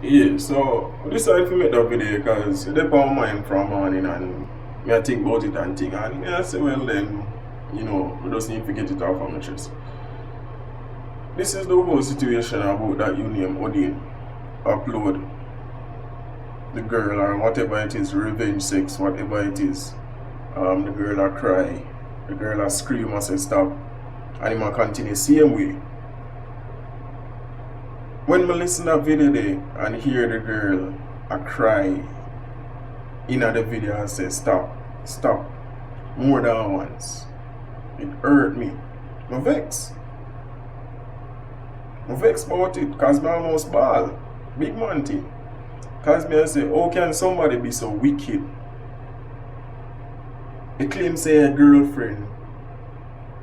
Yeah, so I decided to make that video because it depend on mine from morning and me I think about it and think and me I say well then, we just need to get it off of my chest. This is the whole situation about that you name Odane upload the girl or whatever it is, revenge sex, whatever it is. The girl a cry, the girl a scream and say stop, and him a continue same way. When I listen to that video there and hear the girl a cry in the video and say stop, stop, more than once, it hurt me. I vex. I vex about it because I almost ball. Big man thing. Because me I say, how can somebody be so wicked? They claim say a girlfriend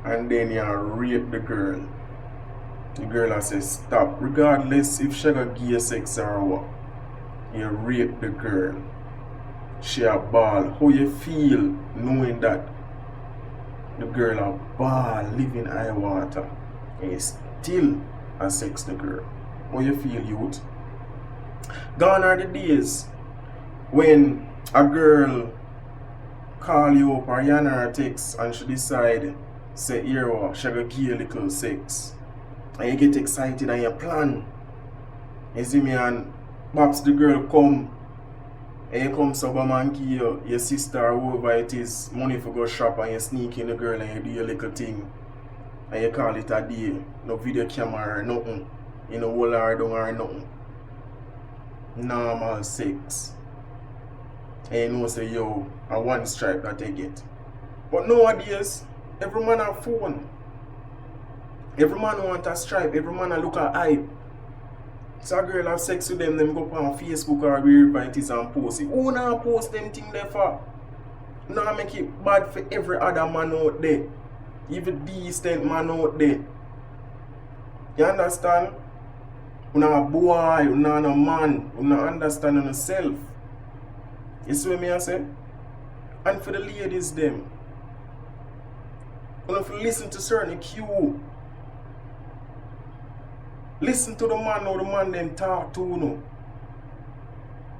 and then you rape the girl. The girl has said stop, regardless if she got gay sex or what. You rape the girl. She a ball. How you feel knowing that the girl a ball, live in high water, and you still a sex the girl? How you feel, youth? Gone are the days when a girl call you up or you her text and she decide say here what, she got gay little sex. And you get excited and you plan. You see me and perhaps the girl come and you come sub and give your sister or whoever it is money for go shop and you sneak in the girl and you do your little thing. And you call it a day. No video camera or nothing. You know hold her down or nothing. Normal sex. And you know say yo, a one stripe that they get. But nowadays, every man have phone. Every man want a stripe, every man a look at hype. So a girl have sex with them go on Facebook or wherever it is and post it. Who not post them thing there for? Now make it bad for every other man out there. Even decent man out there. You understand? You not a boy, you not a man, you not understand yourself. You see what I say? And for the ladies them, you have to listen to certain cue. Listen to the man or the man them talk to you.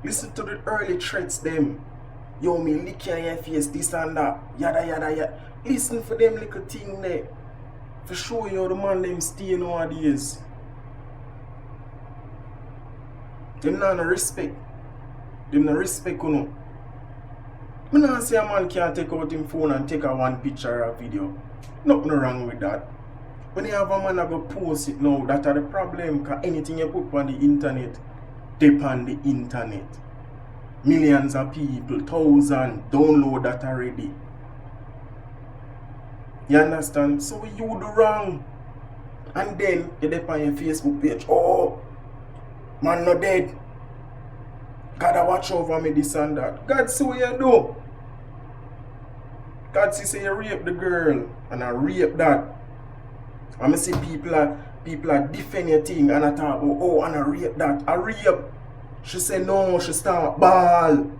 Listen to the early threats them. Yo, me lick your face, this and that. Yada yada yada. Listen for them little thing there. For sure you the man them stay nowadays. Them not no respect. Them no respect you know. Me not say a man can't take out him phone and take a one picture or a video. Nothing wrong with that. When you have a man that go post it now, that are the problem, because anything you put on the internet, dip on the internet. Millions of people, thousands, download that already. You understand? So you do wrong. And then you dip on your Facebook page, oh, man not dead. Gotta watch over me this and that. God see what you do. God see say you rape the girl and I rape that. I see people are defend your thing and I talk about oh and I rape that. I rape. She say no, she start ball.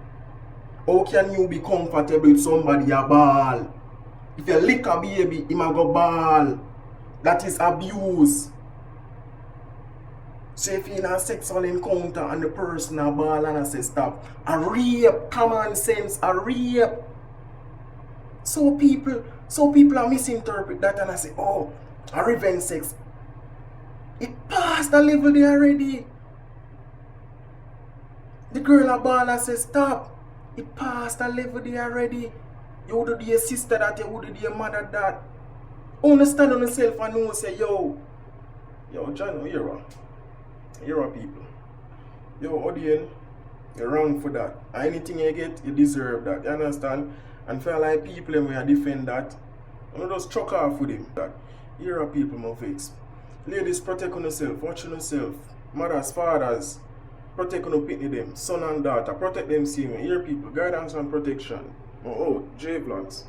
How can you be comfortable with somebody a ball? If you lick a baby, he might go ball. That is abuse. So if you in a sexual encounter and the person a ball and I say stop, a rape, common sense, a rape. So people are misinterpret that and I say, oh, a revenge sex. It passed the level there already. The girl a ball and say stop. It passed the level there already. You would do your sister that, you would do your mother that. Understand on yourself and know say, yo, John, you're a people. Yo, Odane, you're wrong for that. Anything you get, you deserve that. You understand? And for like people when you defend that, you just chuck off with him. That here are people my face. Ladies, protect on yourself, watch on yourself. Mothers, fathers, protect on pitney them, son and daughter, protect them same way. Here people, guidance and protection. JVLOGS.